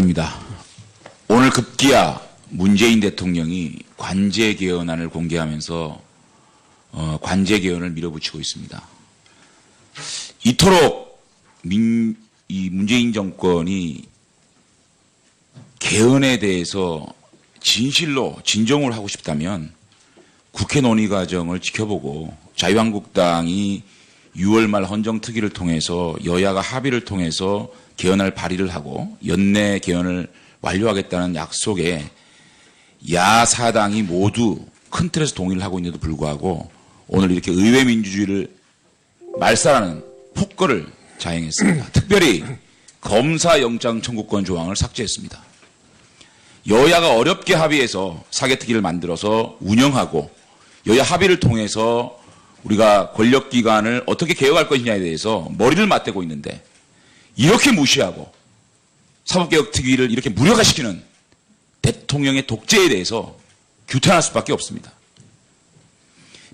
이상입니다. 오늘 급기야 문재인 대통령이 관제 개헌안을 공개하면서 관제 개헌을 밀어붙이고 있습니다. 이토록 이 문재인 정권이 개헌에 대해서 진실로 진정을 하고 싶다면 국회 논의 과정을 지켜보고 자유한국당이 6월 말 헌정특위를 통해서 여야가 합의를 통해서 개헌을 발의를 하고 연내 개헌을 완료하겠다는 약속에 야사당이 모두 큰 틀에서 동의를 하고 있는데도 불구하고 오늘 이렇게 의회 민주주의를 말살하는 폭거를 자행했습니다. 특별히 검사영장 청구권 조항을 삭제했습니다. 여야가 어렵게 합의해서 사개특위를 만들어서 운영하고 여야 합의를 통해서 우리가 권력기관을 어떻게 개혁할 것이냐에 대해서 머리를 맞대고 있는데 이렇게 무시하고 사법개혁특위를 이렇게 무력화시키는 대통령의 독재에 대해서 규탄할 수밖에 없습니다.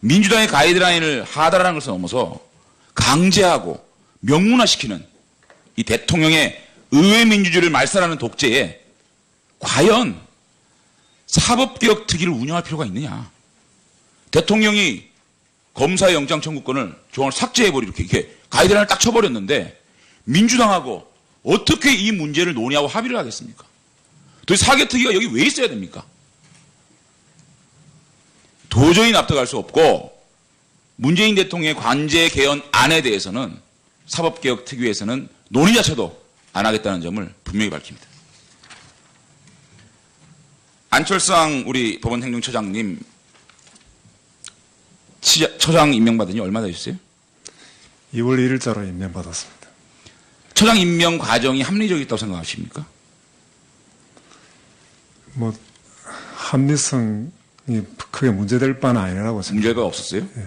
민주당의 가이드라인을 하달하는 것을 넘어서 강제하고 명문화시키는 이 대통령의 의회 민주주의를 말살하는 독재에 과연 사법개혁특위를 운영할 필요가 있느냐. 대통령이 검사의 영장 청구권을 조항을 삭제해버리고 이렇게 가이드라인을 딱 쳐버렸는데 민주당하고 어떻게 이 문제를 논의하고 합의를 하겠습니까? 도대체 사개특위가 여기 왜 있어야 됩니까? 도저히 납득할 수 없고 문재인 대통령의 관제 개헌안에 대해서는 사법개혁특위에서는 논의 자체도 안 하겠다는 점을 분명히 밝힙니다. 안철상 우리 법원행정처장님 처장 임명받은 지 얼마나 되셨어요? 2월 1일자로 임명받았습니다. 처장 임명 과정이 합리적이었다고 생각하십니까? 합리성이 크게 문제될 바는 아니라고 생각합니다. 문제가 없었어요? 예.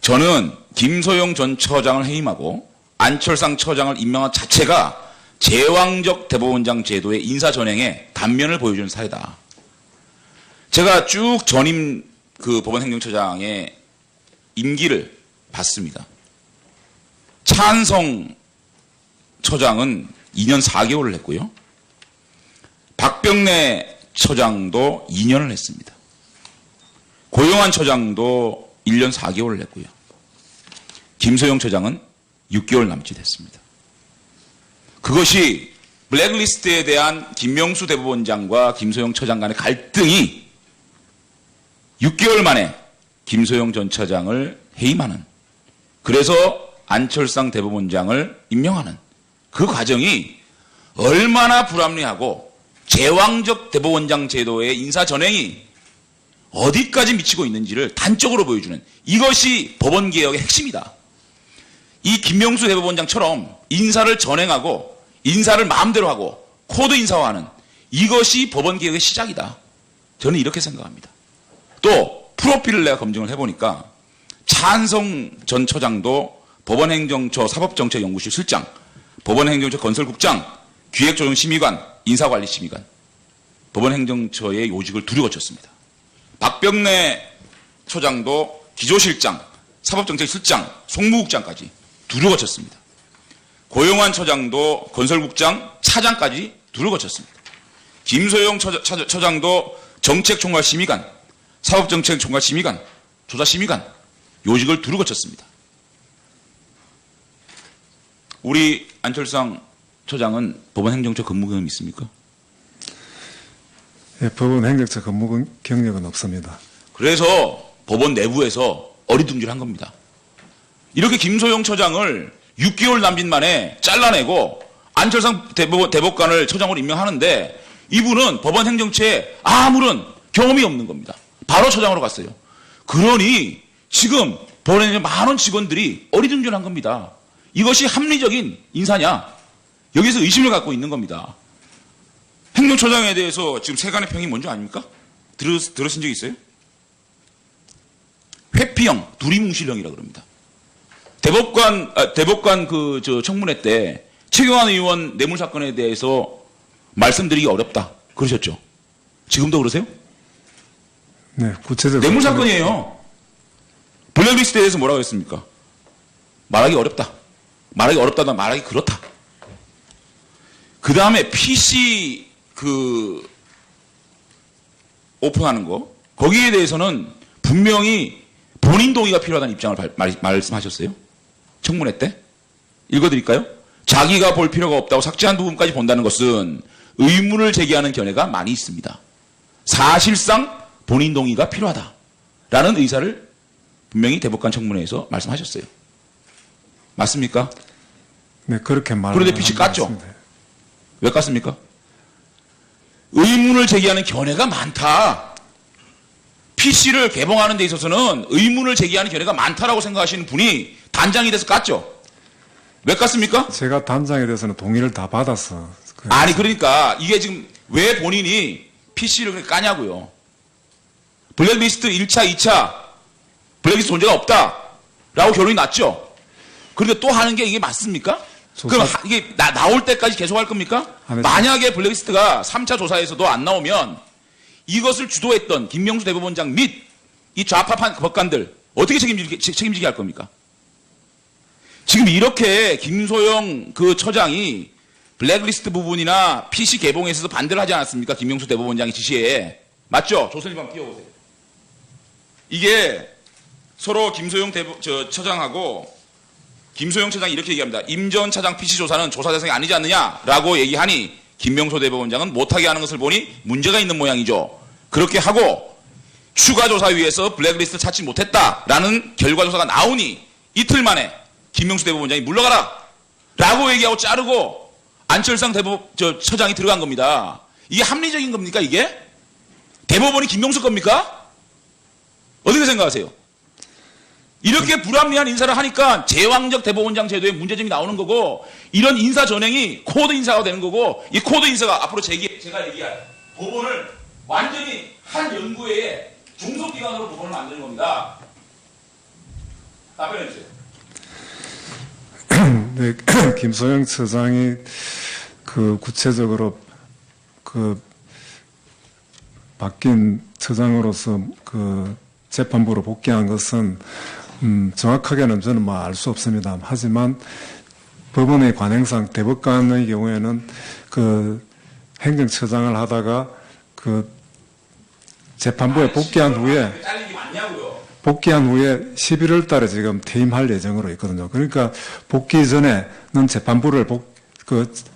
저는 김소영 전 처장을 해임하고 안철상 처장을 임명한 자체가 제왕적 대법원장 제도의 인사전행에 단면을 보여주는 사례다. 제가 쭉 전임 법원행정처장의 임기를 봤습니다. 차한성 처장은 2년 4개월을 했고요. 박병래 처장도 2년을 했습니다. 고영환 처장도 1년 4개월을 했고요. 김소영 처장은 6개월 남짓했습니다. 그것이 블랙리스트에 대한 김명수 대법원장과 김소영 처장 간의 갈등이 6개월 만에 김소영 전 처장을 해임하는, 그래서 안철상 대법원장을 임명하는 그 과정이 얼마나 불합리하고 제왕적 대법원장 제도의 인사전행이 어디까지 미치고 있는지를 단적으로 보여주는, 이것이 법원개혁의 핵심이다. 이 김명수 대법원장처럼 인사를 전행하고 인사를 마음대로 하고 코드 인사화하는, 이것이 법원개혁의 시작이다. 저는 이렇게 생각합니다. 또 프로필을 내가 검증을 해보니까 차한성 전 처장도 법원행정처 사법정책연구실 실장, 법원행정처 건설국장, 기획조정심의관, 인사관리심의관, 법원행정처의 요직을 두루 거쳤습니다. 박병래 처장도 기조실장, 사법정책실장,総務국장까지 두루 거쳤습니다. 고영환 처장도 건설국장, 차장까지 두루 거쳤습니다. 김소영 처장도 정책총괄심의관, 사법정책총괄심의관, 조사심의관 요직을 두루 거쳤습니다. 우리 안철상 처장은 법원행정처 근무 경험 있습니까? 예, 법원행정처 근무 경력은 없습니다. 그래서 법원 내부에서 어리둥절한 겁니다. 이렇게 김소영 처장을 6개월 남짓 만에 잘라내고 안철상 대법관을 처장으로 임명하는데 이분은 법원행정처에 아무런 경험이 없는 겁니다. 바로 처장으로 갔어요. 그러니 지금 법원에 많은 직원들이 어리둥절한 겁니다. 이것이 합리적인 인사냐? 여기서 의심을 갖고 있는 겁니다. 행정처장에 대해서 지금 세간의 평이 뭔지 아닙니까? 들으신 적 있어요? 회피형, 두리뭉실형이라 그럽니다. 대법관 청문회 때 최경환 의원 뇌물 사건에 대해서 말씀드리기 어렵다 그러셨죠? 지금도 그러세요? 네, 구체적으로 뇌물 사건이에요. 블랙리스트에 대해서 뭐라고 했습니까? 말하기 어렵다. 말하기 어렵다다 말하기 그렇다. 그 다음에 PC 오픈하는 거, 거기에 대해서는 분명히 본인 동의가 필요하다는 입장을 말씀하셨어요. 청문회 때. 읽어드릴까요? 자기가 볼 필요가 없다고 삭제한 부분까지 본다는 것은 의문을 제기하는 견해가 많이 있습니다. 사실상 본인 동의가 필요하다라는 의사를 분명히 대법관 청문회에서 말씀하셨어요. 맞습니까? 네, 그렇게 그런데 PC 깠죠? 왜 깠습니까? 의문을 제기하는 견해가 많다. PC를 개봉하는 데 있어서는 의문을 제기하는 견해가 많다라고 생각하시는 분이 단장이 돼서 깠죠? 왜 깠습니까? 제가 단장에 대해서는 동의를 다 받아서. 아니, 그러니까 이게 지금 왜 본인이 PC를 그렇게 까냐고요. 블랙리스트 1차, 2차 블랙리스트 존재가 없다라고 결론이 났죠. 그런데 또 하는 게 이게 맞습니까? 그럼 이게 나올 때까지 계속 할 겁니까? 만약에 블랙리스트가 3차 조사에서도 안 나오면 이것을 주도했던 김명수 대법원장 및 이 좌파 법관들 어떻게 책임지게 할 겁니까? 지금 이렇게 김소영 처장이 블랙리스트 부분이나 PC 개봉에 있어서 반대를 하지 않았습니까? 김명수 대법원장의 지시에. 맞죠? 조선일보 한번 띄워보세요. 이게 서로 김소영 처장하고 김소영 처장이 이렇게 얘기합니다. 임 전 차장 PC 조사는 조사 대상이 아니지 않느냐라고 얘기하니 김명수 대법원장은 못하게 하는 것을 보니 문제가 있는 모양이죠. 그렇게 하고 추가 조사위에서 블랙리스트 찾지 못했다라는 결과 조사가 나오니 이틀 만에 김명수 대법원장이 물러가라 라고 얘기하고 자르고 안철상 처장이 들어간 겁니다. 이게 합리적인 겁니까 이게? 대법원이 김명수 겁니까? 어떻게 생각하세요? 이렇게 불합리한 인사를 하니까 제왕적 대법원장 제도에 문제점이 나오는 거고 이런 인사 전행이 코드 인사가 되는 거고 이 코드 인사가 앞으로 제가 얘기할 법원을 완전히 한 연구회의 중소기관으로 법원을 만드는 겁니다. 답변해 주세요. 네, 김소영 처장이 구체적으로 바뀐 처장으로서 재판부로 복귀한 것은 정확하게는 저는 알 수 없습니다. 하지만 법원의 관행상 대법관의 경우에는 행정처장을 하다가 재판부에 복귀한 후에 11월 달에 지금 퇴임할 예정으로 있거든요. 그러니까 복귀 전에는 재판부를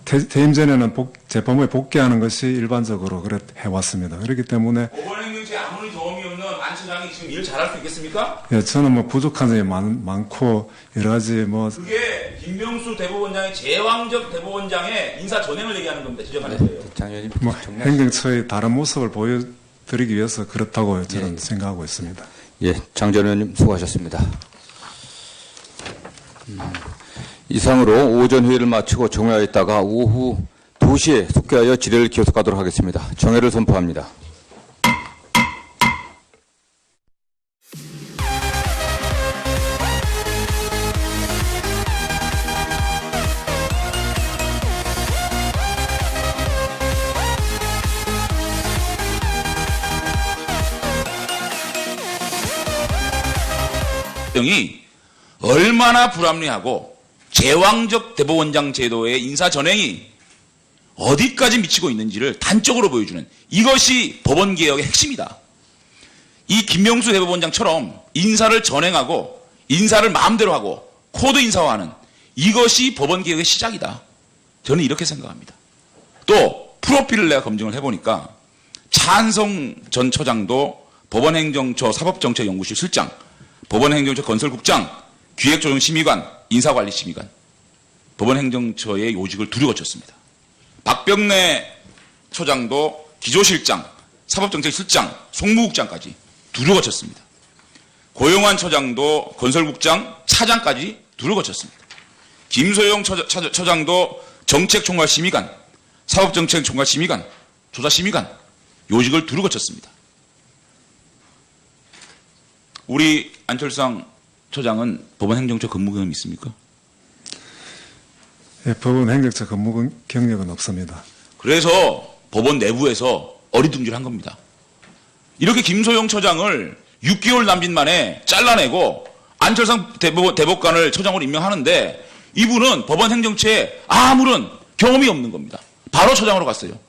퇴임 전에는 재판부에 복귀하는 것이 일반적으로 그래 해왔습니다. 그렇기 때문에 법원행정처에 아무리 도움이 없는 안 처장이 지금 일을 잘할 수 있겠습니까? 예, 저는 부족한 점이 많고 여러 가지 그게 김명수 대법원장의 제왕적 대법원장의 인사 전행을 얘기하는 겁니다. 지적하는 거예요. 장 의원님, 행정처의 다른 모습을 보여드리기 위해서 그렇다고 저는 생각하고 있습니다. 예, 장 전 의원님 수고하셨습니다. 이상으로 오전 회의를 마치고 정회하였다가 오후 2시에 속개하여 질의를 계속하도록 하겠습니다. 정회를 선포합니다. 이 얼마나 불합리하고 제왕적 대법원장 제도의 인사 전행이 어디까지 미치고 있는지를 단적으로 보여주는 이것이 법원개혁의 핵심이다. 이 김명수 대법원장처럼 인사를 전행하고 인사를 마음대로 하고 코드 인사화하는 이것이 법원개혁의 시작이다. 저는 이렇게 생각합니다. 또 프로필을 내가 검증을 해보니까 차한성 전 처장도 법원행정처 사법정책연구실 실장, 법원행정처 건설국장, 기획조정심의관, 인사관리심의관, 법원행정처의 요직을 두루 거쳤습니다. 박병래 처장도 기조실장, 사법정책실장, 송무국장까지 두루 거쳤습니다. 고영환 처장도 건설국장, 차장까지 두루 거쳤습니다. 김소영 처장도 정책총괄심의관, 사법정책총괄심의관, 조사심의관 요직을 두루 거쳤습니다. 우리 안철상 처장은 법원행정처 근무 경험 있습니까? 예, 법원 행정처 근무 경력은 없습니다. 그래서 법원 내부에서 어리둥절한 겁니다. 이렇게 김소영 처장을 6개월 남짓 만에 잘라내고 안철상 대법관을 처장으로 임명하는데 이분은 법원 행정처에 아무런 경험이 없는 겁니다. 바로 처장으로 갔어요.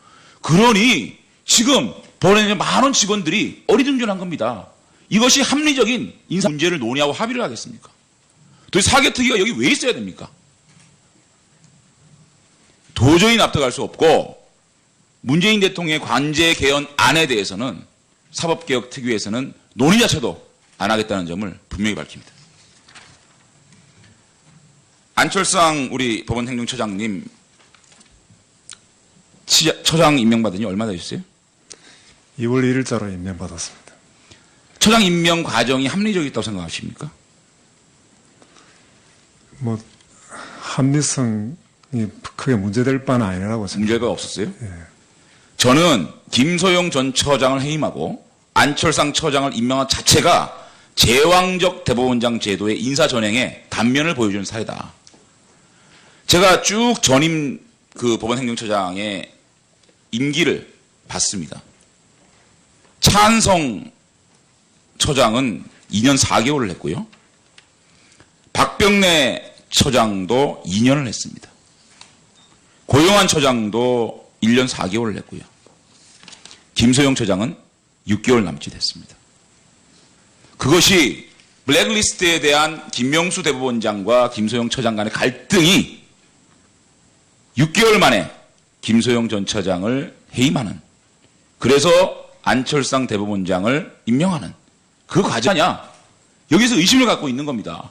그러니 지금 법원에 많은 직원들이 어리둥절한 겁니다. 이것이 합리적인 인사 문제를 논의하고 합의를 하겠습니까? 도대체 사개특위가 여기 왜 있어야 됩니까? 도저히 납득할 수 없고 문재인 대통령의 관제 개헌안에 대해서는 사법개혁특위에서는 논의 자체도 안 하겠다는 점을 분명히 밝힙니다. 안철상 우리 법원행정처장님 처장 임명받은 지 얼마나 되셨어요? 2월 1일자로 임명받았습니다. 처장 임명 과정이 합리적이었다고 생각하십니까? 뭐 합리성이 크게 문제될 바는 아니라고 생각합니다. 문제가 없었어요? 저는 김소영 전 처장을 해임하고 안철상 처장을 임명한 자체가 제왕적 대법원장 제도의 인사전행의 단면을 보여주는 사례다. 제가 쭉 전임 그 법원행정처장의 임기를 봤습니다. 차한성 처장은 2년 4개월을 했고요. 박병래 처장도 2년을 했습니다. 고영환 처장도 1년 4개월을 했고요. 김소영 처장은 6개월 남짓했습니다. 그것이 블랙리스트에 대한 김명수 대법원장과 김소영 처장 간의 갈등이 6개월 만에 김소영 전 처장을 해임하는, 그래서 안철상 대법원장을 임명하는 그 과정이냐, 여기서 의심을 갖고 있는 겁니다.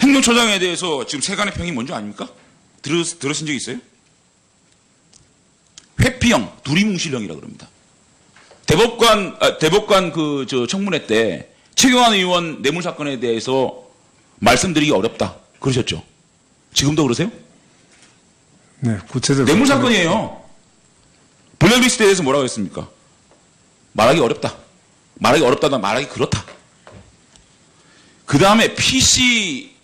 행정처장에 대해서 지금 세간의 평이 뭔지 아닙니까? 들으신 적 있어요? 회피형, 두리뭉실형이라고 그럽니다. 대법관 청문회 때 최경환 의원 뇌물 사건에 대해서 말씀드리기 어렵다 그러셨죠? 지금도 그러세요? 네, 구체적으로 뇌물 사건이에요. 블랙리스트에 대해서 뭐라고 했습니까? 말하기 어렵다. 말하기 어렵다다 말하기 그렇다. 그 다음에 PC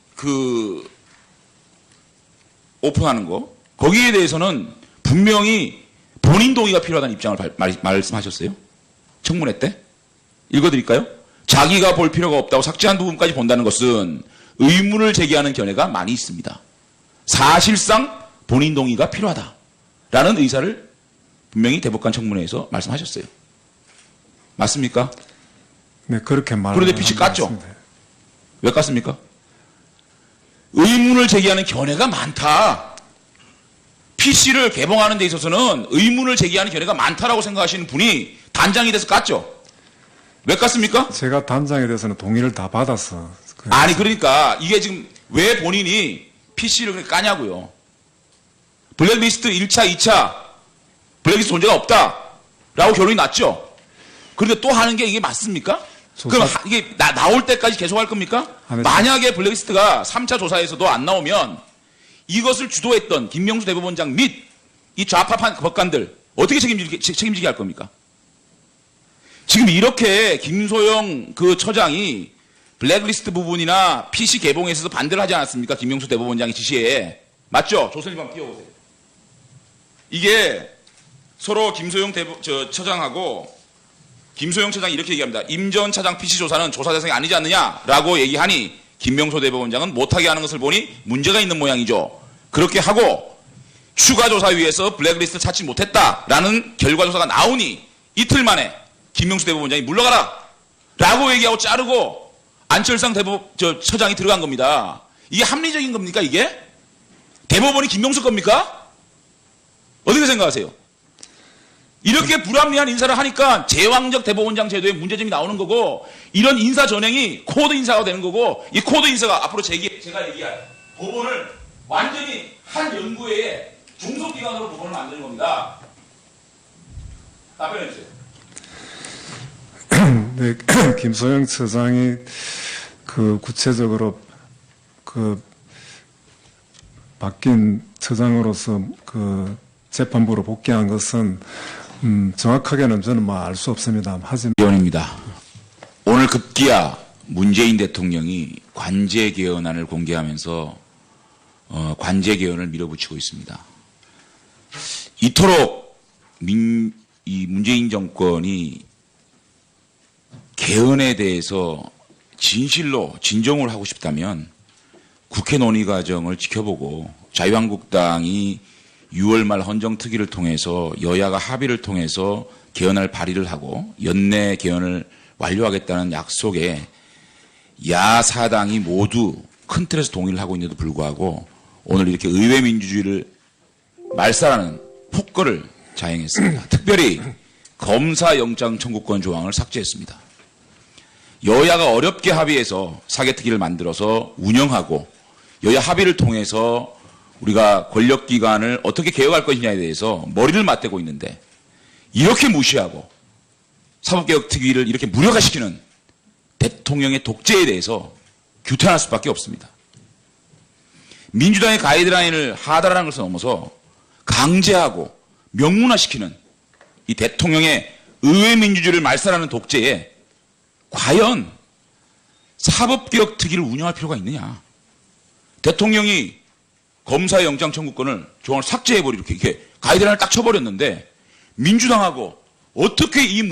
오픈하는 거, 거기에 대해서는 분명히 본인 동의가 필요하다는 입장을 말씀하셨어요. 청문회 때. 읽어드릴까요? 자기가 볼 필요가 없다고 삭제한 부분까지 본다는 것은 의문을 제기하는 견해가 많이 있습니다. 사실상 본인 동의가 필요하다라는 의사를 분명히 대법관 청문회에서 말씀하셨어요. 맞습니까? 네, 그렇게 그런데 PC 깠죠? 왜 깠습니까? 의문을 제기하는 견해가 많다. PC를 개봉하는 데 있어서는 의문을 제기하는 견해가 많다라고 생각하시는 분이 단장이 돼서 깠죠? 왜 깠습니까? 제가 단장에 대해서는 동의를 다 받아서 아니, 그러니까 이게 지금 왜 본인이 PC를 그렇게 까냐고요. 블랙리스트 1차, 2차 블랙리스트 존재가 없다라고 결론이 났죠. 그런데 또 하는 게 이게 맞습니까? 그럼 이게 나올 때까지 계속 할 겁니까? 만약에 블랙리스트가 3차 조사에서도 안 나오면 이것을 주도했던 김명수 대법원장 및 이 좌파판 법관들 어떻게 책임지게 할 겁니까? 지금 이렇게 김소영 그 처장이 블랙리스트 부분이나 PC 개봉에 있어서 반대를 하지 않았습니까? 김명수 대법원장의 지시에. 맞죠? 조선일보 한번 띄워보세요. 이게 서로 김소영 처장하고 김소영 처장이 이렇게 얘기합니다. 임 전 차장 PC 조사는 조사 대상이 아니지 않느냐라고 얘기하니 김명수 대법원장은 못하게 하는 것을 보니 문제가 있는 모양이죠. 그렇게 하고 추가 조사위에서 블랙리스트를 찾지 못했다라는 결과 조사가 나오니 이틀 만에 김명수 대법원장이 물러가라 라고 얘기하고 자르고 안철상 처장이 들어간 겁니다. 이게 합리적인 겁니까 이게? 대법원이 김명수 겁니까? 어떻게 생각하세요? 이렇게 불합리한 인사를 하니까 제왕적 대법원장 제도에 문제점이 나오는 거고, 이런 인사 전행이 코드 인사가 되는 거고, 이 코드 인사가 앞으로 제가 얘기할 법원을 완전히 한 연구회의 중소기관으로 법원을 만드는 겁니다. 답변해 주세요. 네, 김소영 처장이 구체적으로 바뀐 처장으로서 재판부로 복귀한 것은 정확하게는 저는 알 수 없습니다. 하지만 의원입니다. 오늘 급기야 문재인 대통령이 관제 개헌안을 공개하면서 관제 개헌을 밀어붙이고 있습니다. 이토록 이 문재인 정권이 개헌에 대해서 진실로 진정을 하고 싶다면 국회 논의 과정을 지켜보고 자유한국당이 6월 말 헌정특위를 통해서 여야가 합의를 통해서 개헌할 발의를 하고 연내 개헌을 완료하겠다는 약속에 야사당이 모두 큰 틀에서 동의를 하고 있는데도 불구하고 오늘 이렇게 의회 민주주의를 말살하는 폭거를 자행했습니다. 특별히 검사 영장 청구권 조항을 삭제했습니다. 여야가 어렵게 합의해서 사개특위를 만들어서 운영하고 여야 합의를 통해서 우리가 권력기관을 어떻게 개혁할 것이냐에 대해서 머리를 맞대고 있는데 이렇게 무시하고 사법개혁특위를 이렇게 무력화시키는 대통령의 독재에 대해서 규탄할 수밖에 없습니다. 민주당의 가이드라인을 하달하는 것을 넘어서 강제하고 명문화시키는 이 대통령의 의회 민주주의를 말살하는 독재에 과연 사법개혁특위를 운영할 필요가 있느냐. 대통령이 검사의 영장 청구권을 조항을 삭제해버리고 이렇게 가이드라인을 딱 쳐버렸는데 민주당하고 어떻게 이